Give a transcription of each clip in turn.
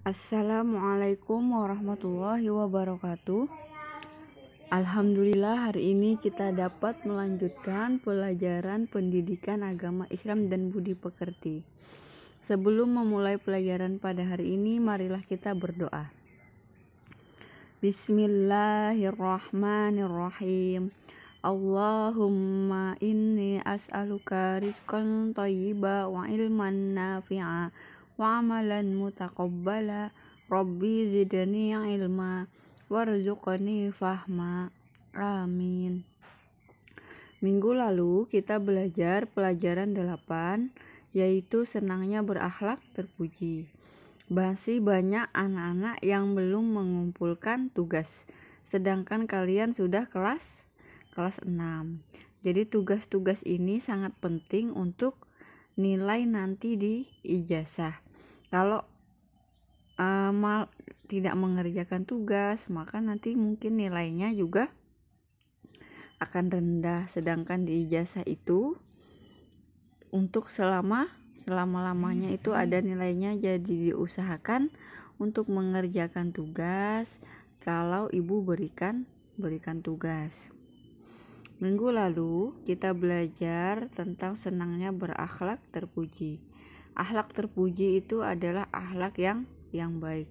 Assalamualaikum warahmatullahi wabarakatuh. Alhamdulillah hari ini kita dapat melanjutkan pelajaran pendidikan agama Islam dan budi pekerti. Sebelum memulai pelajaran pada hari ini, marilah kita berdoa. Bismillahirrahmanirrahim. Allahumma inni as'aluka rizqan thayyiba wa ilman nafi'a wa amalan mutaqabbala. Rabbi zidni ilma warzuqni fahma. Amin. Minggu lalu kita belajar pelajaran 8, yaitu senangnya berakhlak terpuji. Masih banyak anak-anak yang belum mengumpulkan tugas, sedangkan kalian sudah kelas 6. Jadi tugas-tugas ini sangat penting untuk nilai nanti di ijazah. Kalau tidak mengerjakan tugas, maka nanti mungkin nilainya juga akan rendah. Sedangkan di ijazah itu untuk selama-lamanya itu ada nilainya. Jadi diusahakan untuk mengerjakan tugas kalau ibu berikan tugas. Minggu lalu kita belajar tentang senangnya berakhlak terpuji. Akhlak terpuji itu adalah akhlak yang baik,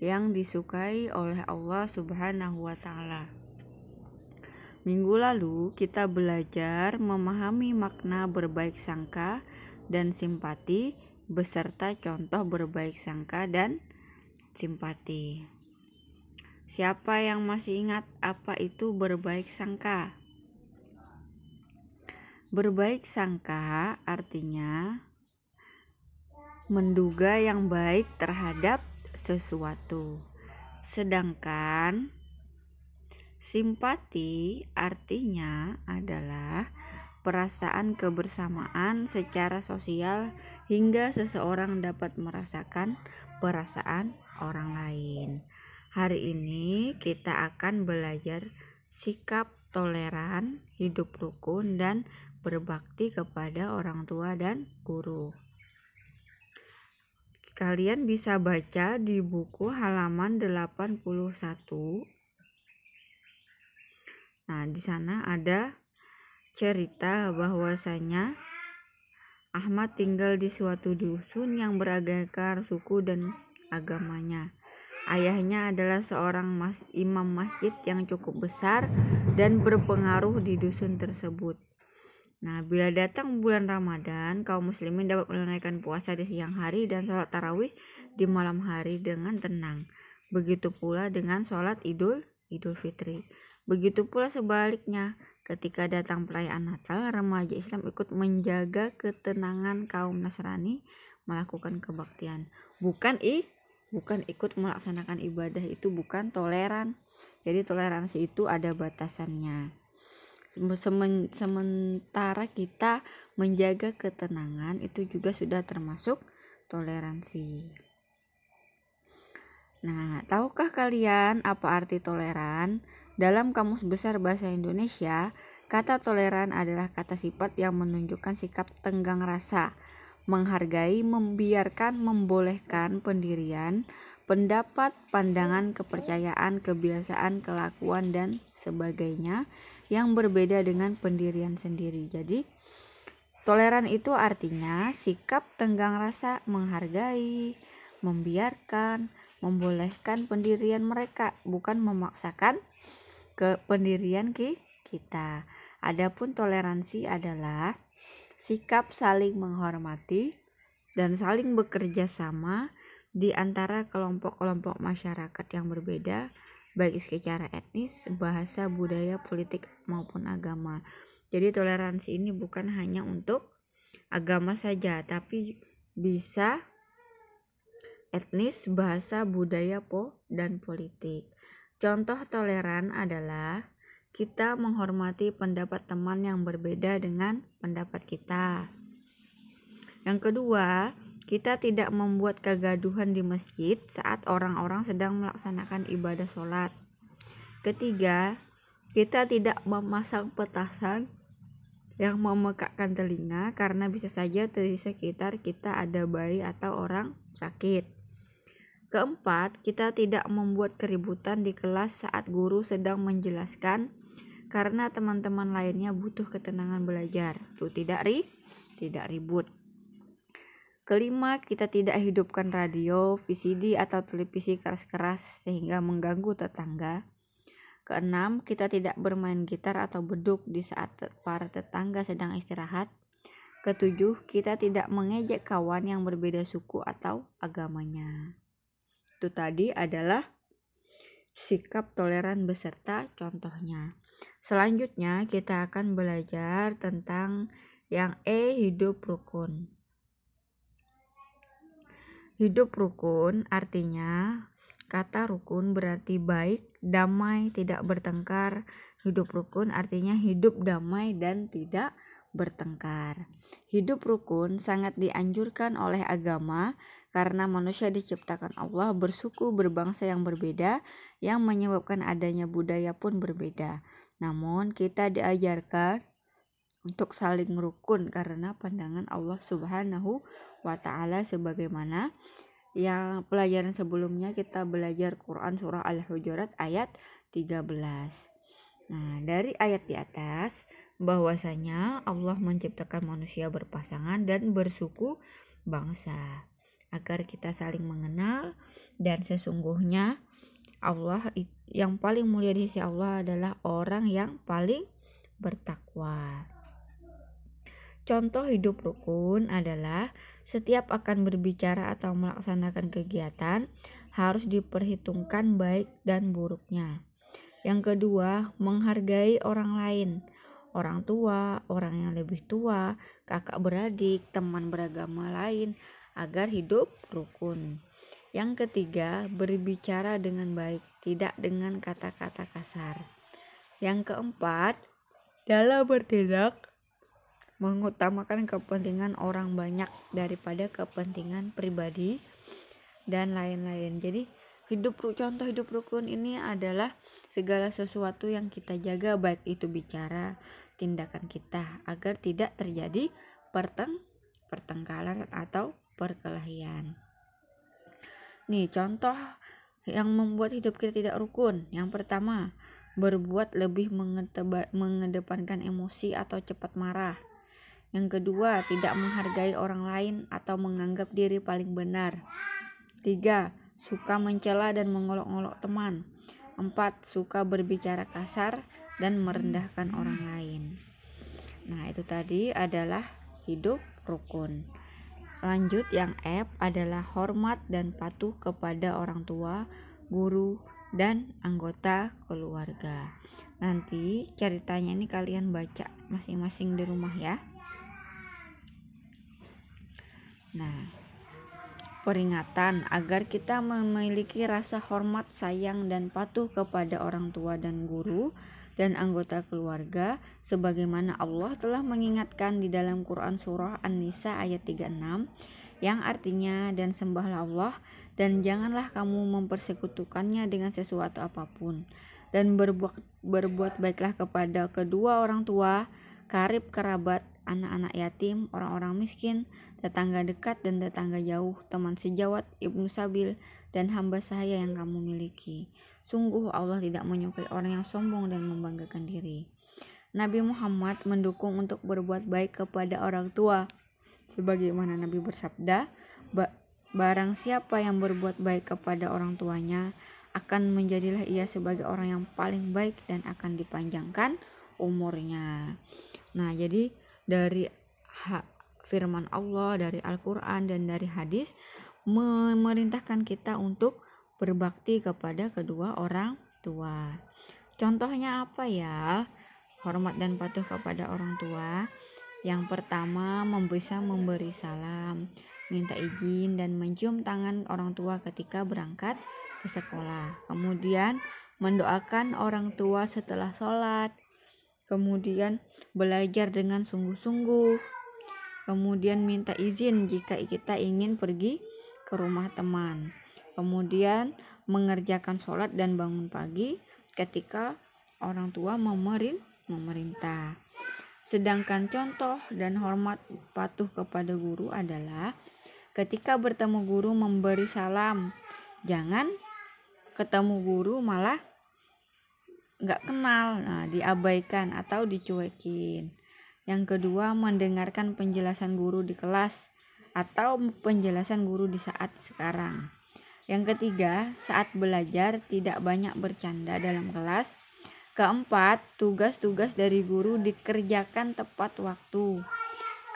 yang disukai oleh Allah Subhanahu wa Ta'ala. Minggu lalu kita belajar memahami makna berbaik sangka dan simpati beserta contoh berbaik sangka dan simpati. Siapa yang masih ingat apa itu berbaik sangka? Berbaik sangka artinya menduga yang baik terhadap sesuatu. Sedangkan simpati artinya adalah perasaan kebersamaan secara sosial hingga seseorang dapat merasakan perasaan orang lain. Hari ini kita akan belajar sikap toleran, hidup rukun, dan berbakti kepada orang tua dan guru. Kalian bisa baca di buku halaman 81. Nah, di sana ada cerita bahwasanya Ahmad tinggal di suatu dusun yang beragam suku dan agamanya. Ayahnya adalah seorang imam masjid yang cukup besar dan berpengaruh di dusun tersebut. Nah, bila datang bulan Ramadan, kaum muslimin dapat menunaikan puasa di siang hari dan sholat tarawih di malam hari dengan tenang. Begitu pula dengan sholat Idul Fitri. Begitu pula sebaliknya, ketika datang perayaan Natal, remaja Islam ikut menjaga ketenangan kaum Nasrani melakukan kebaktian. Bukan ikut melaksanakan ibadah, itu bukan toleran. Jadi toleransi itu ada batasannya. Sementara kita menjaga ketenangan itu juga sudah termasuk toleransi. Nah, tahukah kalian apa arti toleran? Dalam Kamus Besar Bahasa Indonesia, kata toleran adalah kata sifat yang menunjukkan sikap tenggang rasa, menghargai, membiarkan, membolehkan pendirian, pendapat, pandangan, kepercayaan, kebiasaan, kelakuan, dan sebagainya yang berbeda dengan pendirian sendiri. Jadi, toleran itu artinya sikap tenggang rasa, menghargai, membiarkan, membolehkan pendirian mereka, bukan memaksakan ke pendirian kita. Adapun toleransi adalah sikap saling menghormati dan saling bekerja sama di antara kelompok-kelompok masyarakat yang berbeda, baik secara etnis, bahasa, budaya, politik, maupun agama. Jadi toleransi ini bukan hanya untuk agama saja, tapi bisa etnis, bahasa, budaya, dan politik. Contoh toleran adalah kita menghormati pendapat teman yang berbeda dengan pendapat kita. Yang kedua, kita tidak membuat kegaduhan di masjid saat orang-orang sedang melaksanakan ibadah sholat. Ketiga, kita tidak memasang petasan yang memekakkan telinga karena bisa saja di sekitar kita ada bayi atau orang sakit. Keempat, kita tidak membuat keributan di kelas saat guru sedang menjelaskan karena teman-teman lainnya butuh ketenangan belajar. Itu tidak ribut. Kelima, kita tidak hidupkan radio, VCD atau televisi keras-keras sehingga mengganggu tetangga. Keenam, kita tidak bermain gitar atau beduk di saat para tetangga sedang istirahat. Ketujuh, kita tidak mengejek kawan yang berbeda suku atau agamanya. Itu tadi adalah sikap toleran beserta contohnya. Selanjutnya kita akan belajar tentang yang hidup rukun. Hidup rukun artinya kata rukun berarti baik, damai, tidak bertengkar. Hidup rukun artinya hidup damai dan tidak bertengkar. Hidup rukun sangat dianjurkan oleh agama karena manusia diciptakan Allah bersuku berbangsa yang berbeda yang menyebabkan adanya budaya pun berbeda. Namun kita diajarkan untuk saling rukun karena pandangan Allah Subhanahu wa ta'ala, sebagaimana yang pelajaran sebelumnya kita belajar Quran surah Al-Hujurat ayat 13. Nah, dari ayat di atas bahwasanya Allah menciptakan manusia berpasangan dan bersuku bangsa agar kita saling mengenal, dan sesungguhnya Allah yang paling mulia di sisi Allah adalah orang yang paling bertakwa. Contoh hidup rukun adalah setiap akan berbicara atau melaksanakan kegiatan harus diperhitungkan baik dan buruknya. Yang kedua, menghargai orang lain, orang tua, orang yang lebih tua, kakak beradik, teman beragama lain, agar hidup rukun. Yang ketiga, berbicara dengan baik, tidak dengan kata-kata kasar. Yang keempat, dalam bertindak mengutamakan kepentingan orang banyak daripada kepentingan pribadi dan lain-lain. Jadi contoh hidup rukun ini adalah segala sesuatu yang kita jaga, baik itu bicara, tindakan kita, agar tidak terjadi pertengkaran atau perkelahian. Nih contoh yang membuat hidup kita tidak rukun. Yang pertama, berbuat lebih mengedepankan emosi atau cepat marah. Yang kedua, tidak menghargai orang lain atau menganggap diri paling benar. 3. Suka mencela dan mengolok-olok teman. 4. Suka berbicara kasar dan merendahkan orang lain. Nah, itu tadi adalah hidup rukun. Lanjut, yang F adalah hormat dan patuh kepada orang tua, guru, dan anggota keluarga. Nanti ceritanya ini kalian baca masing-masing di rumah ya. Nah, peringatan agar kita memiliki rasa hormat, sayang, dan patuh kepada orang tua dan guru dan anggota keluarga, sebagaimana Allah telah mengingatkan di dalam Quran surah An-Nisa ayat 36, yang artinya, dan sembahlah Allah dan janganlah kamu mempersekutukannya dengan sesuatu apapun, dan berbuat baiklah kepada kedua orang tua, karib kerabat, anak-anak yatim, orang-orang miskin, tetangga dekat dan tetangga jauh, teman sejawat, ibnu sabil, dan hamba sahaya yang kamu miliki. Sungguh Allah tidak menyukai orang yang sombong dan membanggakan diri. Nabi Muhammad mendukung untuk berbuat baik kepada orang tua, sebagaimana Nabi bersabda, barang siapa yang berbuat baik kepada orang tuanya, akan menjadilah ia sebagai orang yang paling baik dan akan dipanjangkan umurnya. Nah, jadi dari firman Allah, dari Al-Quran, dan dari hadis memerintahkan kita untuk berbakti kepada kedua orang tua. Contohnya apa ya? Hormat dan patuh kepada orang tua. Yang pertama, bisa memberi salam, minta izin, dan mencium tangan orang tua ketika berangkat ke sekolah. Kemudian mendoakan orang tua setelah sholat. Kemudian belajar dengan sungguh-sungguh. Kemudian minta izin jika kita ingin pergi ke rumah teman. Kemudian mengerjakan sholat dan bangun pagi ketika orang tua memerintah. Sedangkan contoh dan hormat patuh kepada guru adalah ketika bertemu guru memberi salam, Jangan ketemu guru malah nggak kenal, diabaikan atau dicuekin. Yang kedua, mendengarkan penjelasan guru di kelas atau penjelasan guru di saat sekarang. Yang ketiga, saat belajar tidak banyak bercanda dalam kelas. Keempat, tugas-tugas dari guru dikerjakan tepat waktu.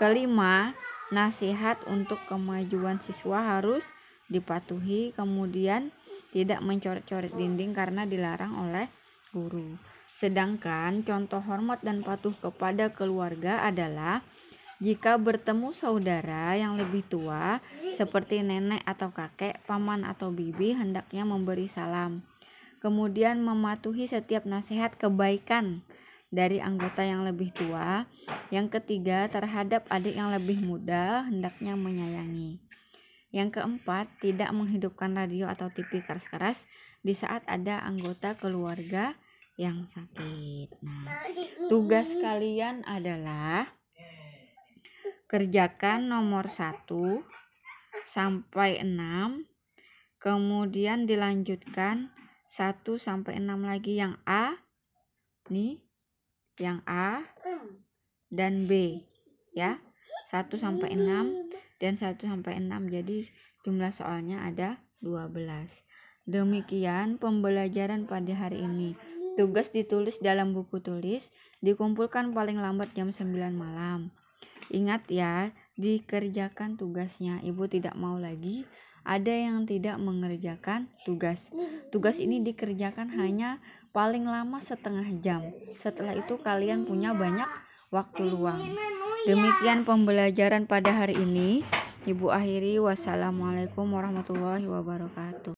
Kelima, nasihat untuk kemajuan siswa harus dipatuhi. Kemudian, tidak mencoret-coret dinding karena dilarang oleh guru. Sedangkan contoh hormat dan patuh kepada keluarga adalah jika bertemu saudara yang lebih tua seperti nenek atau kakek, paman atau bibi, hendaknya memberi salam. Kemudian mematuhi setiap nasihat kebaikan dari anggota yang lebih tua. Yang ketiga, terhadap adik yang lebih muda, hendaknya menyayangi. Yang keempat, tidak menghidupkan radio atau TV keras-keras di saat ada anggota keluarga yang sakit. Tugas kalian adalah kerjakan nomor 1 sampai 6, kemudian dilanjutkan 1 sampai 6 lagi yang A, nih, yang A dan B, ya. 1 sampai 6 dan 1 sampai 6. Jadi jumlah soalnya ada 12. Demikian pembelajaran pada hari ini. Tugas ditulis dalam buku tulis, dikumpulkan paling lambat jam 9 malam. Ingat ya, dikerjakan tugasnya. Ibu tidak mau lagi ada yang tidak mengerjakan tugas. Tugas ini dikerjakan hanya paling lama setengah jam. Setelah itu kalian punya banyak waktu luang. Demikian pembelajaran pada hari ini. Ibu akhiri. Wassalamualaikum warahmatullahi wabarakatuh.